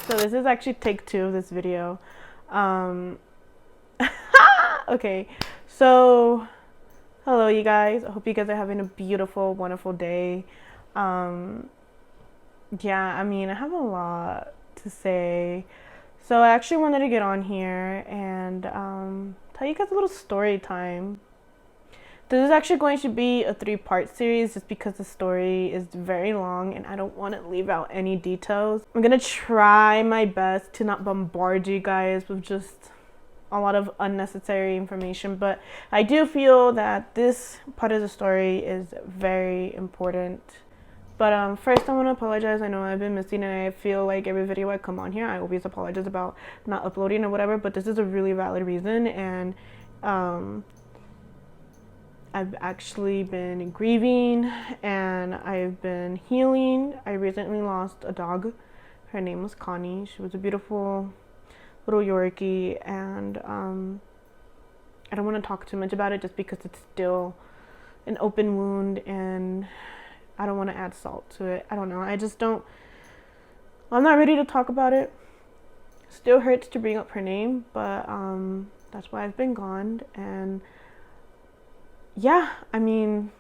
So this is actually take 2 of this video. Okay, so hello you guys. I hope you guys are having a beautiful, wonderful day. Yeah, I mean, I have a lot to say. So I actually wanted to get on here and tell you guys a little story time. This is actually going to be a 3-part series just because the story is very long and I don't want to leave out any details. I'm gonna try my best to not bombard you guys with just a lot of unnecessary information, but I do feel that this part of the story is very important. But first I want to apologize. I know I've been missing and I feel like every video I come on here I always apologize about not uploading or whatever, but this is a really valid reason. And I've actually been grieving and I've been healing. I recently lost a dog. Her name was Connie. She was a beautiful little Yorkie, and I don't want to talk too much about it just because it's still an open wound and I don't want to add salt to it. I don't know. I'm not ready to talk about it. Still hurts to bring up her name, but that's why I've been gone. And yeah, I mean,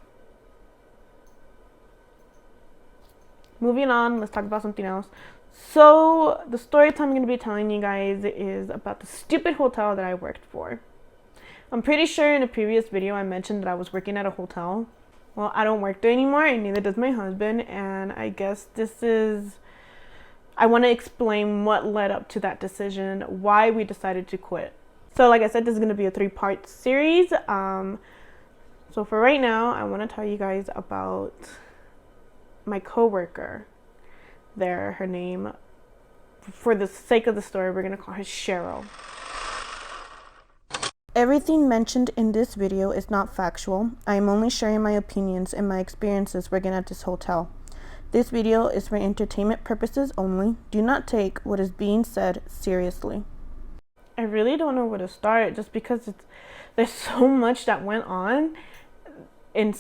moving on, let's talk about something else. So the story time I'm going to be telling you guys is about the stupid hotel that I worked for. I'm pretty sure in a previous video I mentioned that I was working at a hotel. Well, I don't work there anymore, and neither does my husband, and I guess I want to explain what led up to that decision, why we decided to quit. So like I said, this is going to be a 3-part series. So for right now, I want to tell you guys about my coworker there. Her name, for the sake of the story, we're going to call her Cheryl. Everything mentioned in this video is not factual. I am only sharing my opinions and my experiences working at this hotel. This video is for entertainment purposes only. Do not take what is being said seriously. I really don't know where to start just because there's so much that went on. And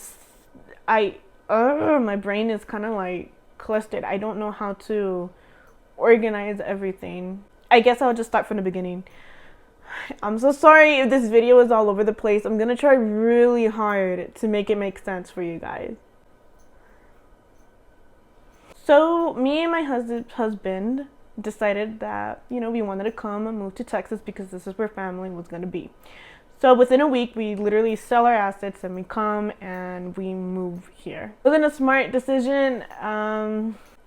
my brain is kind of like clustered. I don't know how to organize everything. I guess I'll just start from the beginning. I'm so sorry if this video is all over the place. I'm gonna try really hard to make it make sense for you guys. So me and my husband decided that, we wanted to come and move to Texas because this is where family was gonna be. So within a week, we literally sell our assets and we come and we move here. It wasn't a smart decision.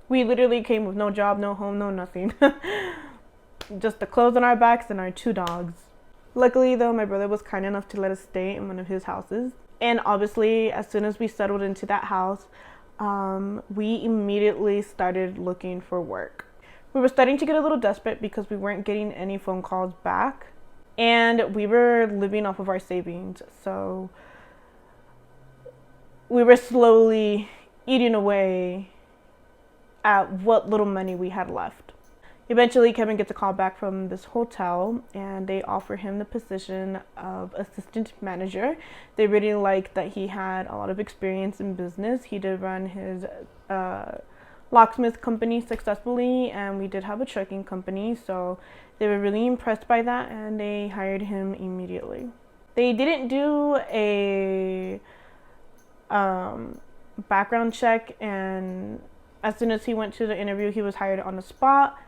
We literally came with no job, no home, no nothing. Just the clothes on our backs and our 2 dogs. Luckily though, my brother was kind enough to let us stay in one of his houses. And obviously, as soon as we settled into that house, we immediately started looking for work. We were starting to get a little desperate because we weren't getting any phone calls back. And we were living off of our savings, so we were slowly eating away at what little money we had left. Eventually, Kevin gets a call back from this hotel, and they offer him the position of assistant manager. They really liked that he had a lot of experience in business. He did run his locksmith company successfully, and we did have a trucking company, so they were really impressed by that and they hired him immediately. They didn't do a background check, and as soon as he went to the interview, he was hired on the spot,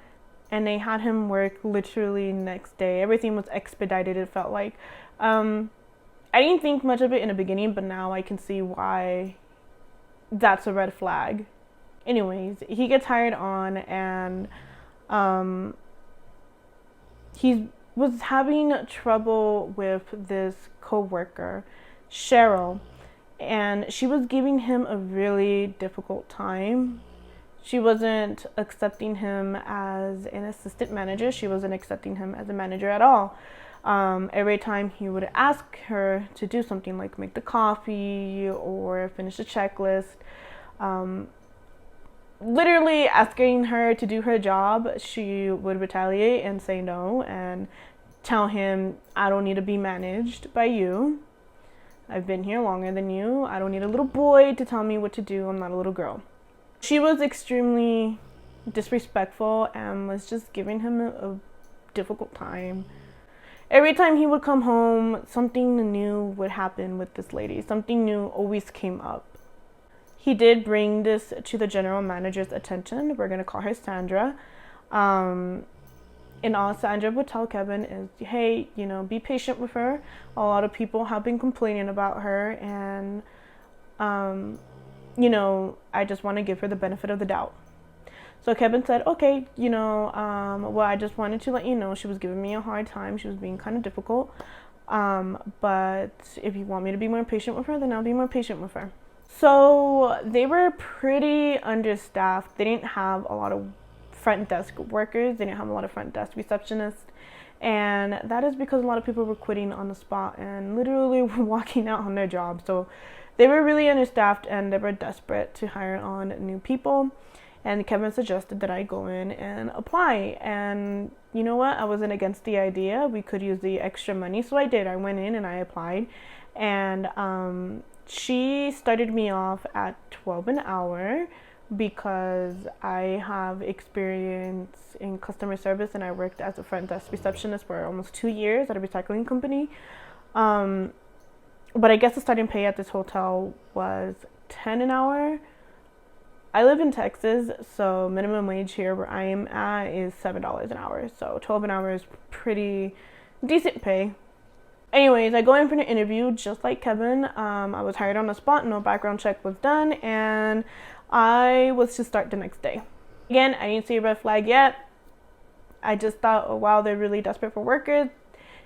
and they had him work literally next day. Everything was expedited, it felt like. I didn't think much of it in the beginning, but now I can see why that's a red flag. Anyways, he gets hired on, and he was having trouble with this coworker, Cheryl, and she was giving him a really difficult time. She wasn't accepting him as an assistant manager. She wasn't accepting him as a manager at all. Every time he would ask her to do something like make the coffee or finish the checklist, literally asking her to do her job, she would retaliate and say no and tell him, I don't need to be managed by you. I've been here longer than you. I don't need a little boy to tell me what to do. I'm not a little girl. She was extremely disrespectful and was just giving him a difficult time. Every time he would come home, something new would happen with this lady. Something new always came up. He did bring this to the general manager's attention. We're going to call her Sandra. And all Sandra would tell Kevin is, hey, be patient with her. A lot of people have been complaining about her, and, I just want to give her the benefit of the doubt. So Kevin said, okay, well, I just wanted to let you know she was giving me a hard time. She was being kind of difficult. But if you want me to be more patient with her, then I'll be more patient with her. So they were pretty understaffed. They didn't have a lot of front desk workers. They didn't have a lot of front desk receptionists. And that is because a lot of people were quitting on the spot and literally were walking out on their job. So they were really understaffed and they were desperate to hire on new people. And Kevin suggested that I go in and apply. And you know what? I wasn't against the idea. We could use the extra money. So I did. I went in and I applied. And she started me off at $12 an hour because I have experience in customer service and I worked as a front desk receptionist for almost 2 years at a recycling company. But I guess the starting pay at this hotel was $10 an hour. I live in Texas, so minimum wage here where I am at is $7 an hour. So $12 an hour is pretty decent pay. Anyways, I go in for an interview just like Kevin. I was hired on the spot, no background check was done, and I was to start the next day. Again, I didn't see a red flag yet. I just thought, oh wow, they're really desperate for workers.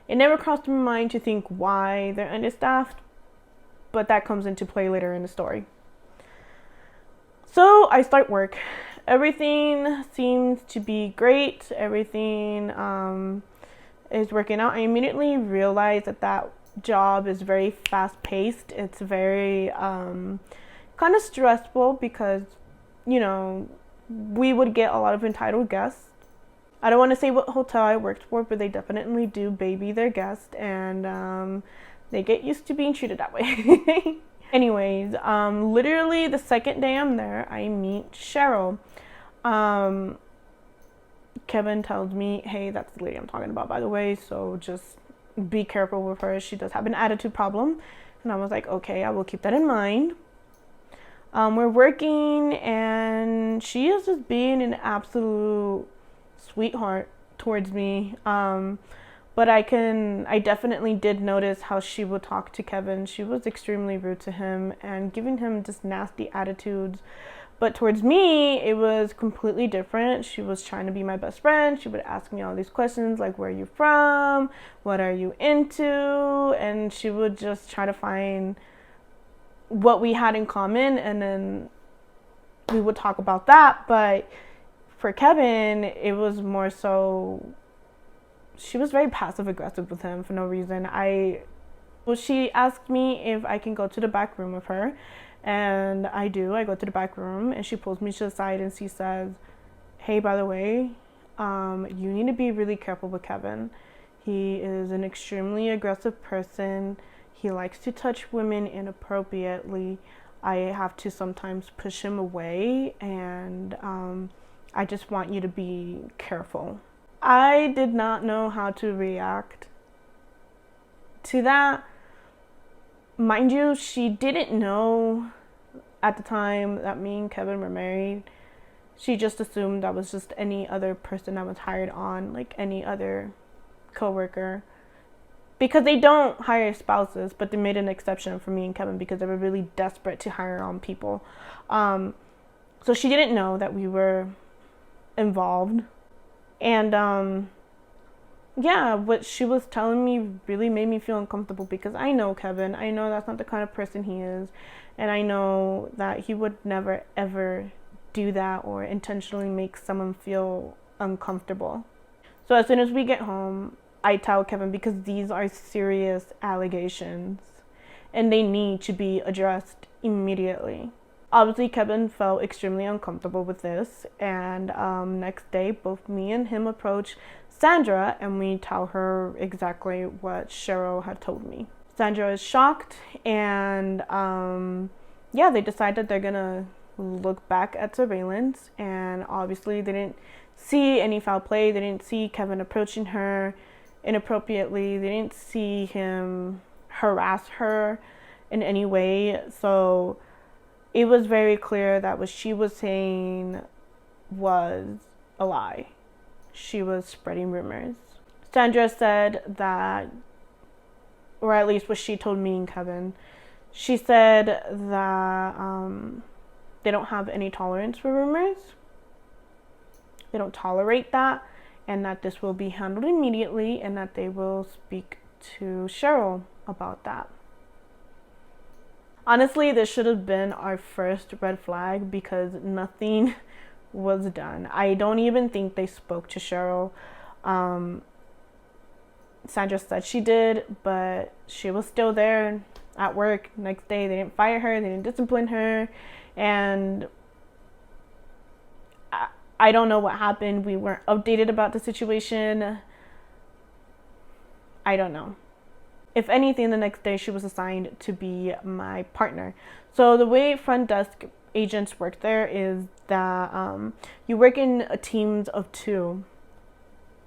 It never crossed my mind to think why they're understaffed, but that comes into play later in the story. So I start work. Everything seems to be great. Everything is working out. I immediately realized that job is very fast-paced. It's very kind of stressful because, we would get a lot of entitled guests. I don't want to say what hotel I worked for, but they definitely do baby their guests, and they get used to being treated that way. Anyways, literally the second day I'm there, I meet Cheryl. Kevin tells me, hey, that's the lady I'm talking about, by the way, so just be careful with her. She does have an attitude problem. And I was like, okay, I will keep that in mind. We're working, and she is just being an absolute sweetheart towards me. But I definitely did notice how she would talk to Kevin. She was extremely rude to him and giving him just nasty attitudes. But towards me, it was completely different. She was trying to be my best friend. She would ask me all these questions like, where are you from? What are you into? And she would just try to find what we had in common, and then we would talk about that. But for Kevin, it was more so, she was very passive aggressive with him for no reason. She asked me if I can go to the back room with her, and I do. I go to the back room, and she pulls me to the side and she says, hey, by the way, you need to be really careful with Kevin. He is an extremely aggressive person. He likes to touch women inappropriately. I have to sometimes push him away, and I just want you to be careful. I did not know how to react to that. Mind you, she didn't know at the time that me and Kevin were married. She just assumed I was just any other person that was hired on, like any other coworker. Because they don't hire spouses, but they made an exception for me and Kevin because they were really desperate to hire on people. So she didn't know that we were involved. And yeah, what she was telling me really made me feel uncomfortable because I know Kevin. I know that's not the kind of person he is. And I know that he would never, ever do that or intentionally make someone feel uncomfortable. So as soon as we get home, I tell Kevin because these are serious allegations and they need to be addressed immediately. Obviously, Kevin felt extremely uncomfortable with this, and next day, both me and him approach Sandra, and we tell her exactly what Cheryl had told me. Sandra is shocked, and yeah, they decide that they're gonna looked back at surveillance, and obviously they didn't see any foul play. They didn't see Kevin approaching her inappropriately. They didn't see him harass her in any way. So it was very clear that what she was saying was a lie. She was spreading rumors. Sandra said that, or at least what she told me and Kevin, she said that they don't have any tolerance for rumors. They don't tolerate that, and that this will be handled immediately, and that they will speak to Cheryl about that. Honestly, this should have been our first red flag because nothing was done. I don't even think they spoke to Cheryl. Sandra said she did, but she was still there at work next day. They didn't fire her, they didn't discipline her, and I don't know what happened. We weren't updated about the situation. I don't know. If anything, the next day she was assigned to be my partner. So the way front desk agents work there is that you work in teams of 2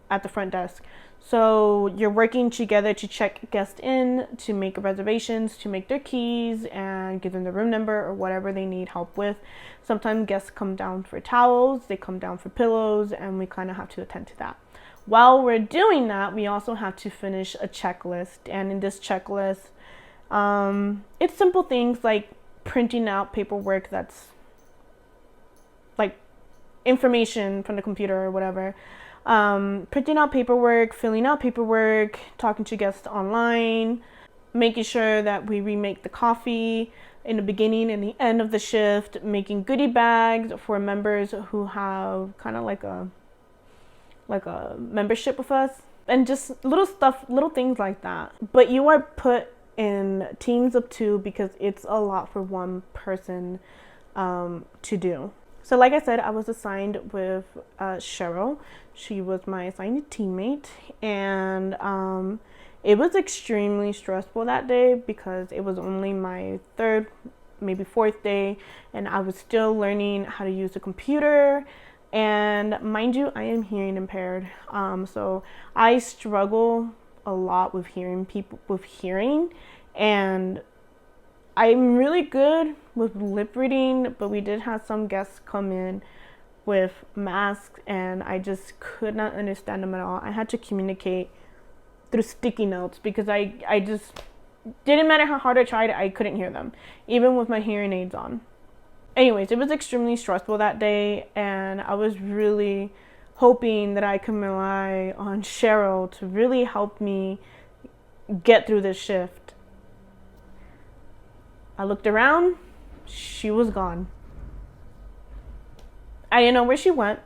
at the front desk. So you're working together to check guests in, to make reservations, to make their keys, and give them the room number or whatever they need help with. Sometimes guests come down for towels, they come down for pillows, and we kind of have to attend to that. While we're doing that, we also have to finish a checklist. And in this checklist, it's simple things like printing out paperwork that's like information from the computer or whatever. Printing out paperwork, filling out paperwork, talking to guests online, making sure that we remake the coffee in the beginning and the end of the shift, making goodie bags for members who have kind of like a membership with us, and just little things like that. But you are put in teams of 2 because it's a lot for one person to do. So like I said, I was assigned with Cheryl. She was my assigned teammate, and it was extremely stressful that day because it was only my 3rd, maybe 4th day, and I was still learning how to use the computer. And mind you, I am hearing impaired, so I struggle a lot with hearing, and I'm really good with lip reading, but we did have some guests come in with masks, and I just could not understand them at all. I had to communicate through sticky notes because I just didn't matter how hard I tried, I couldn't hear them, even with my hearing aids on. Anyways, it was extremely stressful that day, and I was really hoping that I can rely on Cheryl to really help me get through this shift. I looked around, she was gone. I didn't know where she went.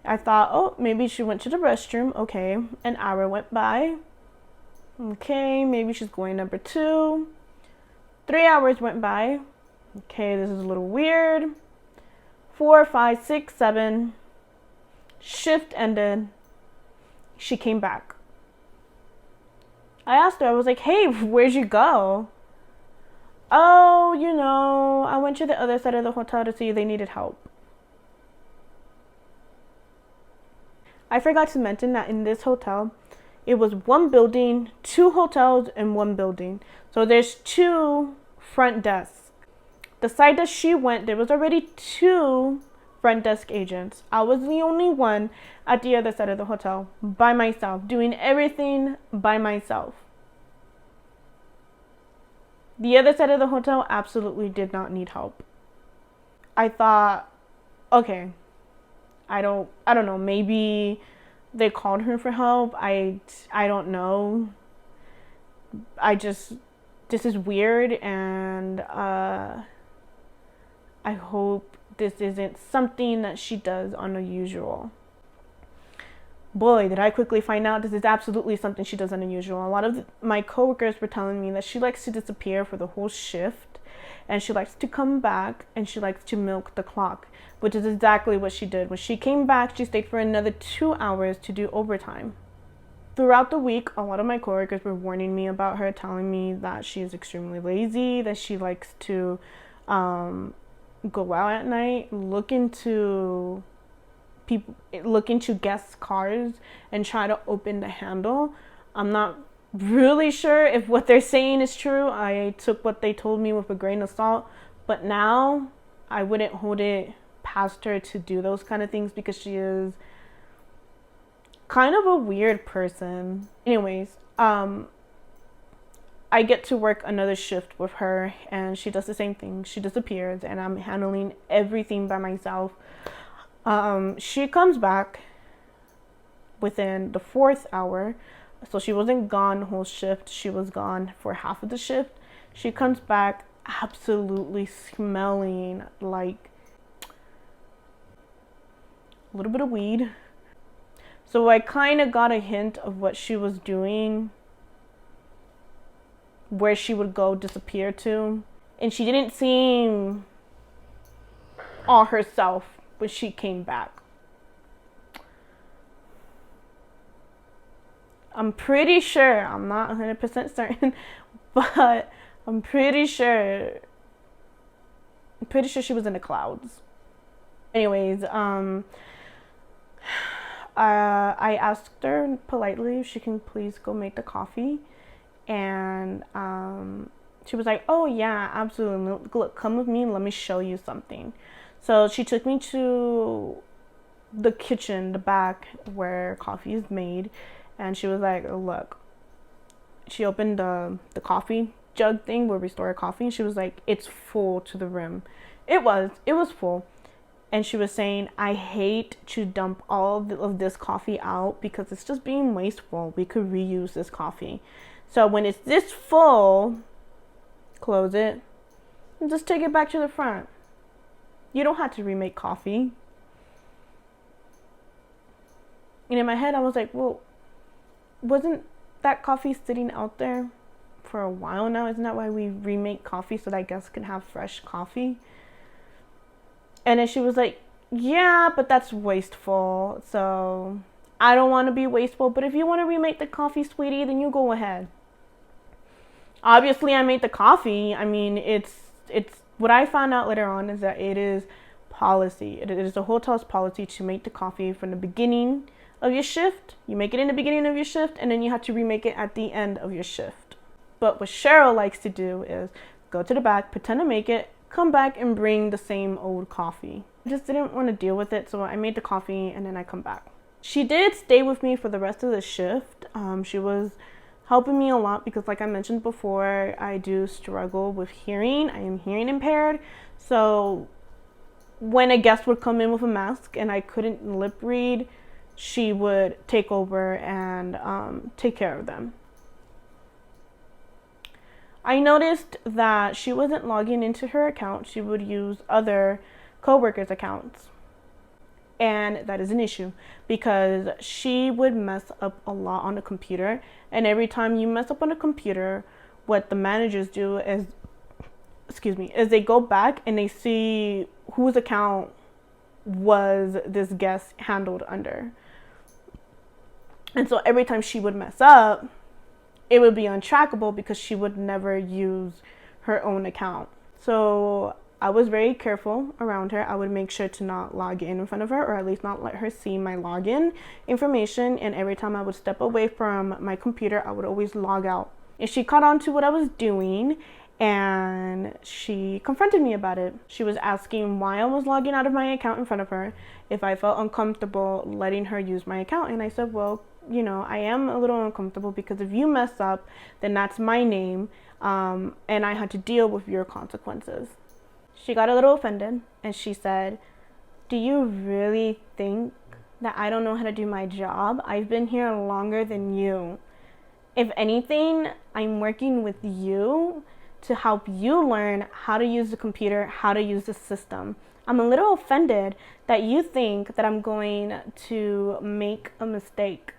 I thought, oh, maybe she went to the restroom. Okay, an hour went by. Okay, maybe she's going number 2. 3 hours went by. Okay, this is a little weird. 4, 5, 6, 7. Shift ended. She came back. I asked her, I was like, hey, where'd you go? Oh, I went to the other side of the hotel to see if they needed help. I forgot to mention that in this hotel, it was 1 building, 2 hotels in 1 building. So there's 2 front desks. The side that she went, there was already 2 front desk agents. I was the only one at the other side of the hotel by myself, doing everything by myself. The other side of the hotel absolutely did not need help. I thought, okay, I don't know, maybe they called her for help. I don't know. This is weird, and I hope this isn't something that she does unusual. Boy, did I quickly find out this is absolutely something she does unusual. A lot of my coworkers were telling me that she likes to disappear for the whole shift, and she likes to come back, and she likes to milk the clock, which is exactly what she did. When she came back, she stayed for another 2 hours to do overtime. Throughout the week, a lot of my coworkers were warning me about her, telling me that she is extremely lazy, that she likes to go out at night, look into guests' cars and try to open the handle. I'm not really sure if what they're saying is true. I took what they told me with a grain of salt, but now I wouldn't hold it past her to do those kind of things because she is kind of a weird person. Anyways, I get to work another shift with her and she does the same thing. She disappears and I'm handling everything by myself. She comes back within the 4th hour. So she wasn't gone the whole shift. She was gone for half of the shift. She comes back absolutely smelling like a little bit of weed. So I kind of got a hint of what she was doing, where she would go disappear to. And she didn't seem all herself when she came back. I'm pretty sure, I'm not 100% certain, but I'm pretty sure she was in the clouds. Anyways, I asked her politely if she can please go make the coffee. And she was like, oh yeah, absolutely. Look, come with me and let me show you something. So she took me to the kitchen, the back where coffee is made. And she was like, look, she opened the coffee jug thing where we store our coffee. And she was like, it's full to the rim. It was full. And she was saying, I hate to dump all of this coffee out because it's just being wasteful. We could reuse this coffee. So when it's this full, close it and just take it back to the front. You don't have to remake coffee. And in my head, I was like, well, wasn't that coffee sitting out there for a while now? Isn't that why we remake coffee so that guests can have fresh coffee? And then she was like, yeah, but that's wasteful. So I don't want to be wasteful. But if you want to remake the coffee, sweetie, then you go ahead. Obviously, I made the coffee. I mean, it's what I found out later on is that it is policy. It is the hotel's policy to make the coffee from the beginning of your shift. You make it in the beginning of your shift, and then you have to remake it at the end of your shift. But what Cheryl likes to do is go to the back, pretend to make it, come back and bring the same old coffee. I just didn't want to deal with it, so I made the coffee and then I come back. She did stay with me for the rest of the shift. She was helping me a lot because, like I mentioned before, I do struggle with hearing. I am hearing impaired. So when a guest would come in with a mask and I couldn't lip read, she would take over and take care of them. I noticed that she wasn't logging into her account. She would use other coworkers' accounts. And that is an issue because she would mess up a lot on the computer. And every time you mess up on the computer, what the managers do is they go back and they see whose account was this guest handled under. And so every time she would mess up, it would be untrackable because she would never use her own account. So I was very careful around her. I would make sure to not log in front of her, or at least not let her see my login information. And every time I would step away from my computer, I would always log out. And she caught on to what I was doing and she confronted me about it. She was asking why I was logging out of my account in front of her, if I felt uncomfortable letting her use my account. And I said, well, you know, I am a little uncomfortable because if you mess up, then that's my name, and I had to deal with your consequences. She got a little offended and she said, do you really think that I don't know how to do my job? I've been here longer than you. If anything, I'm working with you to help you learn how to use the computer, how to use the system. I'm a little offended that you think that I'm going to make a mistake.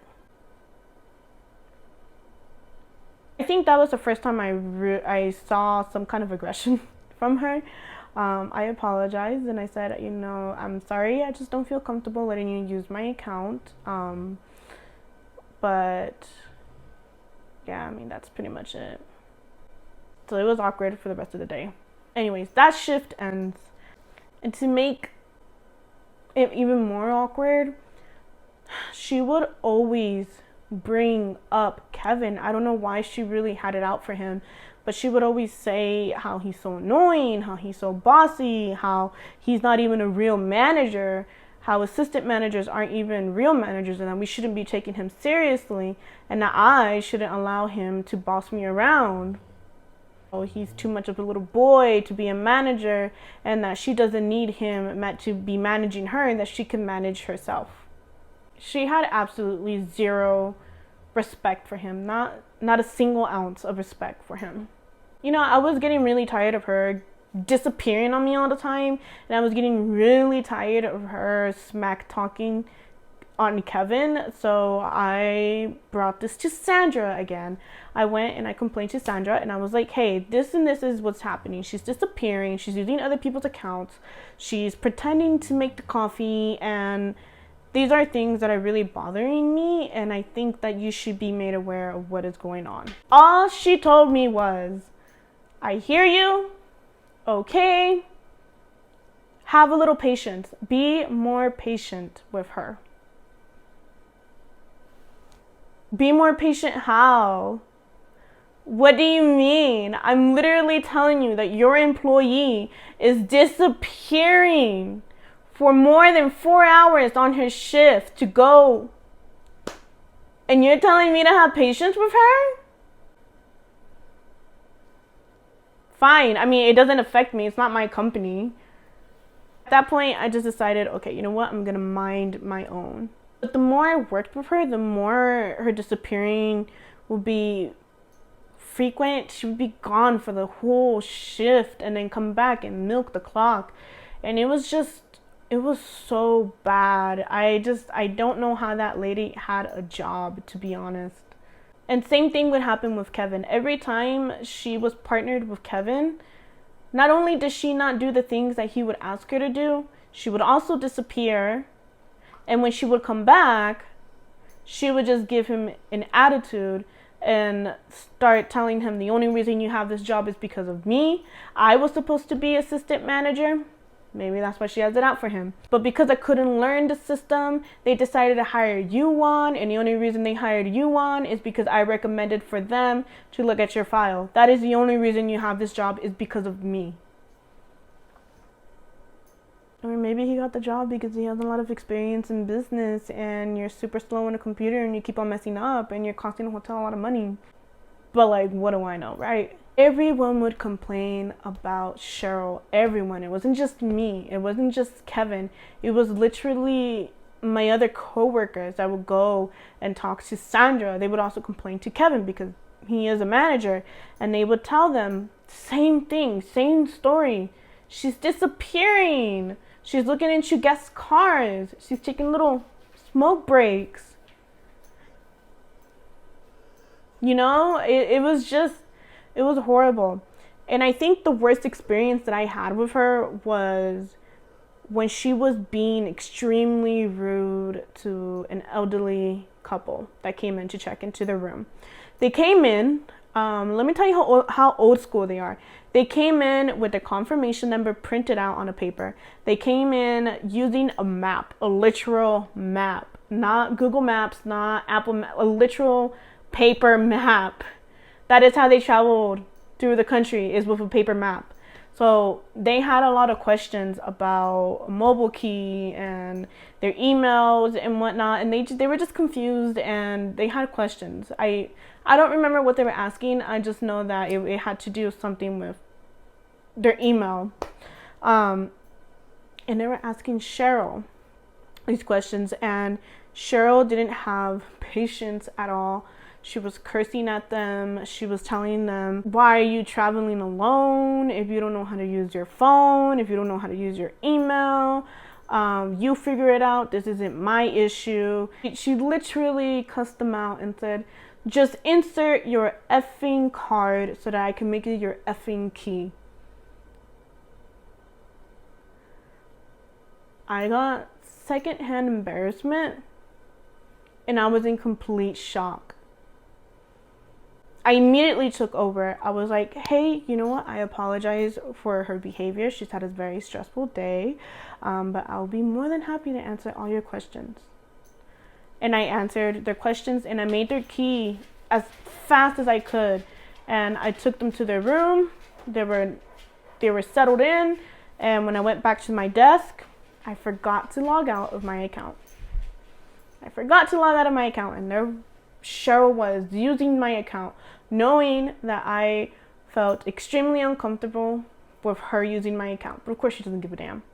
I think that was the first time I saw some kind of aggression from her. I apologized and I said, you know, I'm sorry, I just don't feel comfortable letting you use my account. But yeah, I mean, that's pretty much it. So it was awkward for the rest of the day. Anyways, that shift ends. And to make it even more awkward, she would always bring up Kevin. I don't know why she really had it out for him, but she would always say how he's so annoying, how he's so bossy, how he's not even a real manager, how assistant managers aren't even real managers, and that we shouldn't be taking him seriously, and that I shouldn't allow him to boss me around. Oh, he's too much of a little boy to be a manager, and that she doesn't need him to be managing her, and that she can manage herself. She had absolutely zero respect for him, not a single ounce of respect for him. You know, I was getting really tired of her disappearing on me all the time, and I was getting really tired of her smack talking on Kevin, so I brought this to Sandra again. I went and I complained to Sandra, and I was like, hey, this and this is what's happening. She's disappearing, she's using other people's accounts, she's pretending to make the coffee, and these are things that are really bothering me, and I think that you should be made aware of what is going on. All she told me was, I hear you, okay, have a little patience, be more patient with her. Be more patient how? What do you mean? I'm literally telling you that your employee is disappearing for more than 4 hours on her shift to go. And you're telling me to have patience with her? Fine. I mean, it doesn't affect me. It's not my company. At that point, I just decided, okay, you know what? I'm going to mind my own. But the more I worked with her, the more her disappearing would be frequent. She would be gone for the whole shift and then come back and milk the clock. And it was so bad. I don't know how that lady had a job, to be honest. And same thing would happen with Kevin. Every time she was partnered with Kevin, not only did she not do the things that he would ask her to do, she would also disappear. And when she would come back, she would just give him an attitude and start telling him the only reason you have this job is because of me. I was supposed to be assistant manager. Maybe that's why she has it out for him. But because I couldn't learn the system, they decided to hire you on. And the only reason they hired you on is because I recommended for them to look at your file. That is the only reason you have this job, is because of me. Or maybe he got the job because he has a lot of experience in business and you're super slow on a computer and you keep on messing up and you're costing the hotel a lot of money. But like, what do I know, right? Everyone would complain about Cheryl. Everyone. It wasn't just me. It wasn't just Kevin. It was literally my other coworkers that would go and talk to Sandra. They would also complain to Kevin because he is a manager. And they would tell them same thing, same story. She's disappearing. She's looking into guest cars. She's taking little smoke breaks. You know, it was horrible. And I think the worst experience that I had with her was when she was being extremely rude to an elderly couple that came in to check into the room. They came in, let me tell you how old school they are. They came in with the confirmation number printed out on a paper. They came in using a map, a literal map, not Google Maps, not Apple Maps, a literal paper map. That is how they traveled through the country, is with a paper map. So they had a lot of questions about a mobile key and their emails and whatnot, and they were just confused and they had questions. I don't remember what they were asking. I just know that it had to do with something with their email. And they were asking Cheryl these questions, and Cheryl didn't have patience at all. She was cursing at them. She was telling them, why are you traveling alone if you don't know how to use your phone, if you don't know how to use your email? You figure it out. This isn't my issue. She literally cussed them out and said, just insert your effing card so that I can make it your effing key. I got secondhand embarrassment and I was in complete shock. I immediately took over. I was like, hey, you know what? I apologize for her behavior. She's had a very stressful day, but I'll be more than happy to answer all your questions. And I answered their questions, and I made their key as fast as I could. And I took them to their room. They were settled in. And when I went back to my desk, I forgot to log out of my account. And there Cheryl was using my account, knowing that I felt extremely uncomfortable with her using my account. But of course, she doesn't give a damn.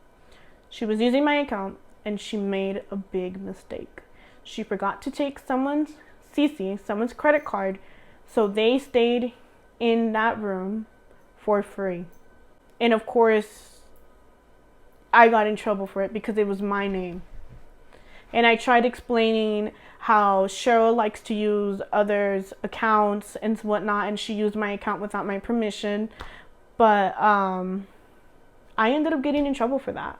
She was using my account, and she made a big mistake. She forgot to take someone's credit card, so they stayed in that room for free. And of course, I got in trouble for it because it was my name. And I tried explaining how Cheryl likes to use others' accounts and whatnot, and she used my account without my permission. But I ended up getting in trouble for that.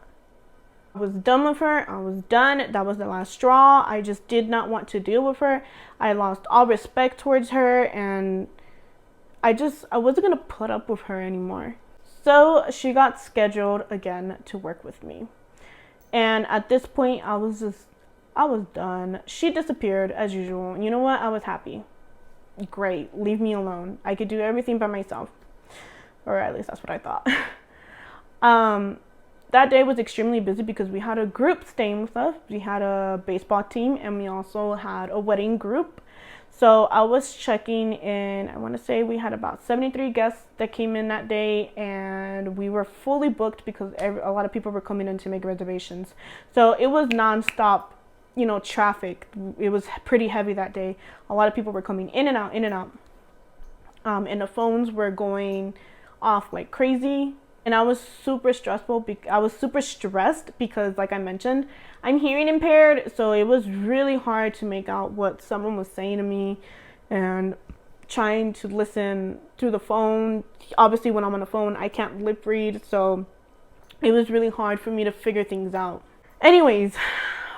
I was done with her. I was done. That was the last straw. I just did not want to deal with her. I lost all respect towards her, and I wasn't going to put up with her anymore. So she got scheduled again to work with me. And at this point, I was done. She disappeared as usual. You know what? I was happy. Great. Leave me alone. I could do everything by myself. Or at least that's what I thought. That day was extremely busy because we had a group staying with us. We had a baseball team, and we also had a wedding group. So I was checking in. I want to say we had about 73 guests that came in that day, and we were fully booked because a lot of people were coming in to make reservations. So it was nonstop, traffic. It was pretty heavy that day. A lot of people were coming in and out. And the phones were going off like crazy. And I was super stressed because, like I mentioned, I'm hearing impaired. So it was really hard to make out what someone was saying to me and trying to listen through the phone. Obviously, when I'm on the phone, I can't lip read. So it was really hard for me to figure things out. Anyways,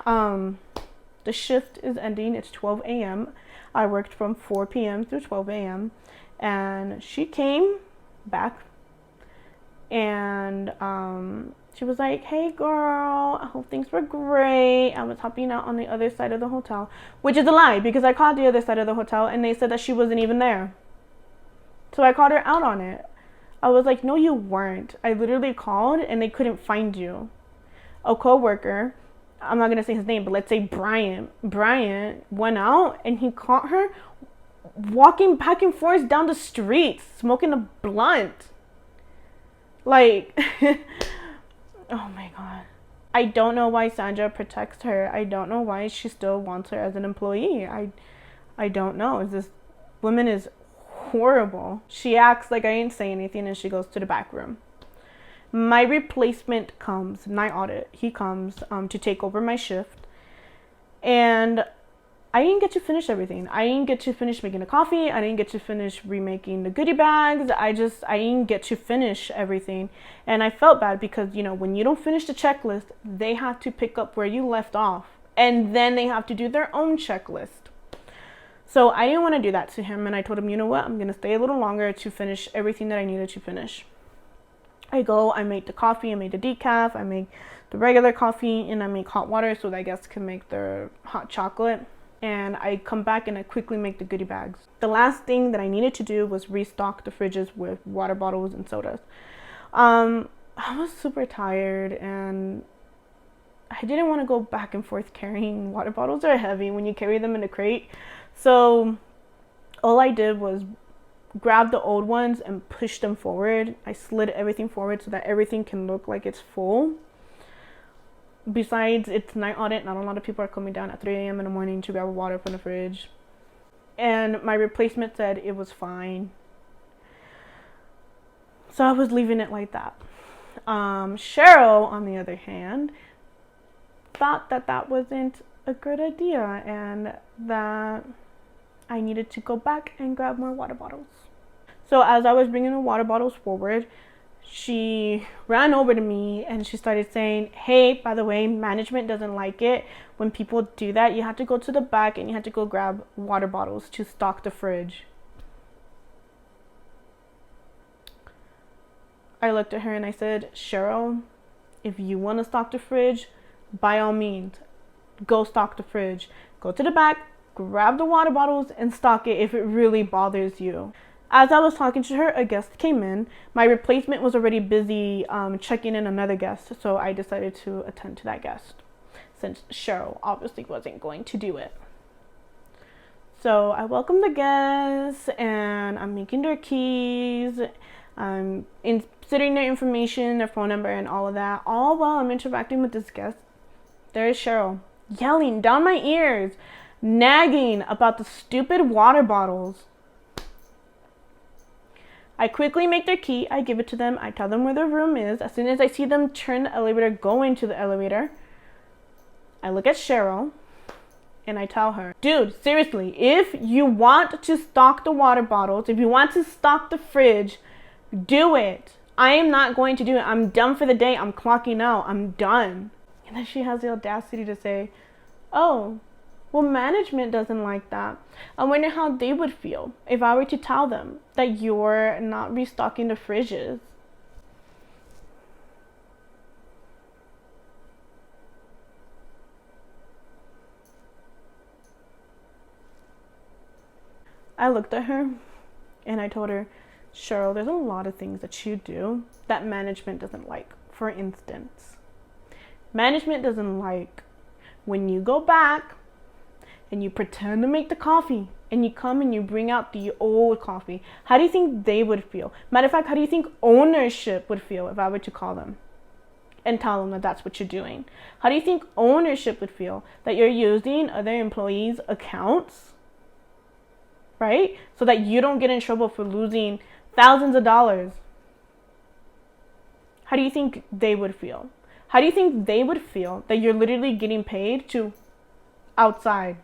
the shift is ending. It's 12 a.m. I worked from 4 p.m. through 12 a.m. And she came back. And she was like, hey girl, I hope things were great. I was helping out on the other side of the hotel, which is a lie because I called the other side of the hotel and they said that she wasn't even there. So I called her out on it. I was like, no, you weren't. I literally called and they couldn't find you. A coworker, I'm not going to say his name, but let's say Brian went out and he caught her walking back and forth down the street, smoking a blunt. Like, oh my God. I don't know why Sandra protects her. I don't know why she still wants her as an employee. I don't know. This woman is horrible. She acts like I didn't say anything and she goes to the back room. My replacement comes, night audit. He comes to take over my shift. And I didn't get to finish everything. I didn't get to finish making the coffee. I didn't get to finish remaking the goodie bags. I didn't get to finish everything. And I felt bad because, when you don't finish the checklist, they have to pick up where you left off. And then they have to do their own checklist. So I didn't want to do that to him. And I told him, you know what? I'm going to stay a little longer to finish everything that I needed to finish. I make the coffee, I make the decaf, I make the regular coffee, and I make hot water so that guests can make their hot chocolate. And I come back and I quickly make the goodie bags. The last thing that I needed to do was restock the fridges with water bottles and sodas. I was super tired and I didn't want to go back and forth carrying water bottles. Are heavy when you carry them in a crate. So all I did was grab the old ones and push them forward. I slid everything forward so that everything can look like it's full. Besides, it's night audit. Not a lot of people are coming down at 3 a.m. in the morning to grab water from the fridge. And my replacement said it was fine. So I was leaving it like that. Cheryl, on the other hand, thought that wasn't a good idea and that I needed to go back and grab more water bottles. So as I was bringing the water bottles forward, she ran over to me and she started saying, hey, by the way, management doesn't like it when people do that. You have to go to the back and you have to go grab water bottles to stock the fridge. I looked at her and I said, Cheryl, if you want to stock the fridge, by all means, go stock the fridge. Go to the back, grab the water bottles, and stock it if it really bothers you. As I was talking to her, a guest came in. My replacement was already busy checking in another guest, so I decided to attend to that guest, since Cheryl obviously wasn't going to do it. So I welcomed the guests, and I'm making their keys. I'm inserting their information, their phone number, and all of that. All while I'm interacting with this guest, there's Cheryl yelling down my ears, nagging about the stupid water bottles. I quickly make their key. I give it to them. I tell them where their room is. As soon as I see them turn the elevator, go into the elevator, I look at Cheryl and I tell her, dude, seriously, if you want to stock the water bottles, if you want to stock the fridge, do it. I am not going to do it. I'm done for the day. I'm clocking out. I'm done. And then she has the audacity to say, oh, well, management doesn't like that. I wonder how they would feel if I were to tell them that you're not restocking the fridges. I looked at her and I told her, Cheryl, there's a lot of things that you do that management doesn't like. For instance, management doesn't like when you go back and you pretend to make the coffee and you come and you bring out the old coffee. How do you think they would feel? Matter of fact, how do you think ownership would feel if I were to call them and tell them that that's what you're doing? How do you think ownership would feel that you're using other employees' accounts, right? So that you don't get in trouble for losing thousands of dollars. How do you think they would feel? How do you think they would feel that you're literally getting paid to outside?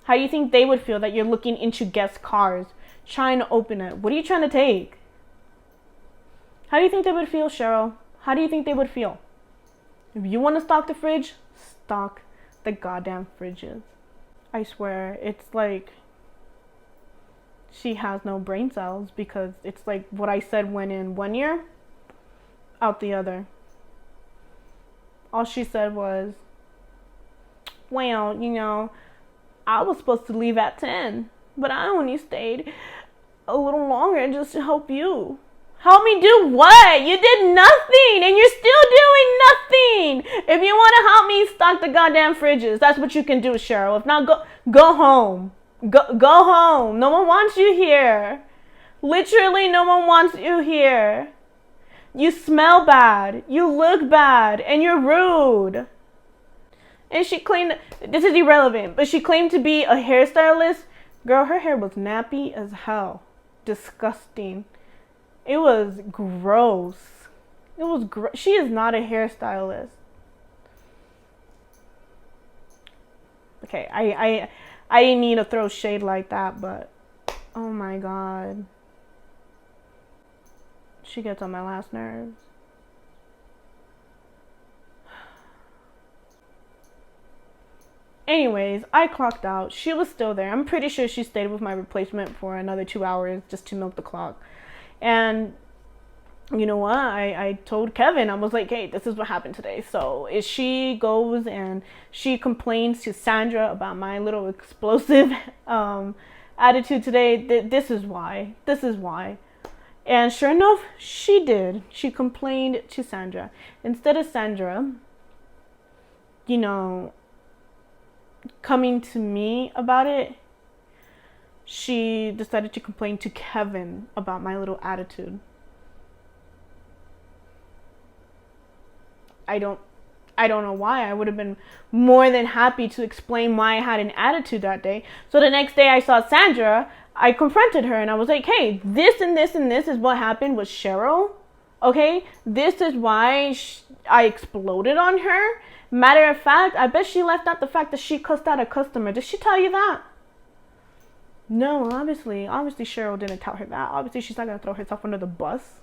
How do you think they would feel that you're looking into guest cars, trying to open it? What are you trying to take? How do you think they would feel, Cheryl? How do you think they would feel? If you want to stock the fridge, stock the goddamn fridges. I swear, it's like she has no brain cells, because it's like what I said went in one ear, out the other. All she said was, well, you know, I was supposed to leave at 10, but I only stayed a little longer just to help you. Help me do what? You did nothing, and you're still doing nothing. If you want to help me stock the goddamn fridges, that's what you can do, Cheryl. If not, go home. Go home. No one wants you here. Literally, no one wants you here. You smell bad, you look bad, and you're rude. And she claimed, this is irrelevant, but she claimed to be a hairstylist. Girl, her hair was nappy as hell. Disgusting. It was gross. It was gross. She is not a hairstylist. Okay, I didn't need to throw shade like that, but oh my God. She gets on my last nerves. Anyways, I clocked out. She was still there. I'm pretty sure she stayed with my replacement for another 2 hours just to milk the clock. And you know what? I told Kevin, I was like, hey, this is what happened today. So if she goes and she complains to Sandra about my little explosive attitude today, this is why. This is why. And sure enough, she did. She complained to Sandra. Instead of Sandra, you know, coming to me about it, she decided to complain to Kevin about my little attitude. I don't know why. I would have been more than happy to explain why I had an attitude that day. So the next day I saw Sandra, I confronted her and I was like, hey, this and this and this is what happened with Cheryl. Okay? This is why I exploded on her. Matter of fact, I bet she left out the fact that she cussed out a customer. Did she tell you that? No, obviously Cheryl didn't tell her that. Obviously she's not going to throw herself under the bus.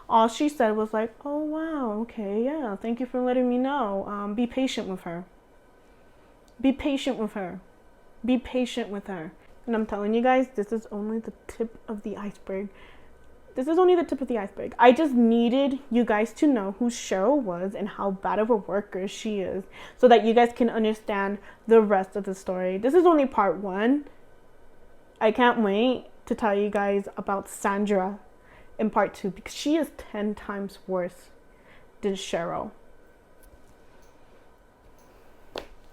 All she said was like, oh, wow, okay, yeah, thank you for letting me know. Be patient with her. Be patient with her. Be patient with her. And I'm telling you guys, this is only the tip of the iceberg. this is only the tip of the iceberg. I just needed you guys to know who Cheryl was and how bad of a worker she is, so that you guys can understand the rest of the story. This is only part 1. I can't wait to tell you guys about Sandra in part 2, because she is 10 times worse than Cheryl.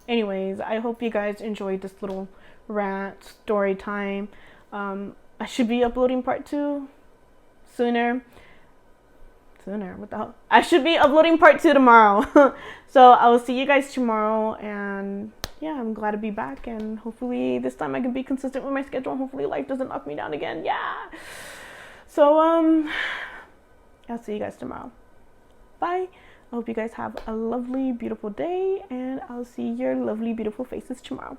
Anyways, I hope you guys enjoyed this little rant story time. I should be uploading part 2 sooner. What the hell? I should be uploading part 2 tomorrow. So I will see you guys tomorrow, and yeah, I'm glad to be back, and hopefully this time I can be consistent with my schedule, and hopefully life doesn't knock me down again. Yeah. So I'll see you guys tomorrow. Bye. I hope you guys have a lovely, beautiful day, and I'll see your lovely, beautiful faces tomorrow.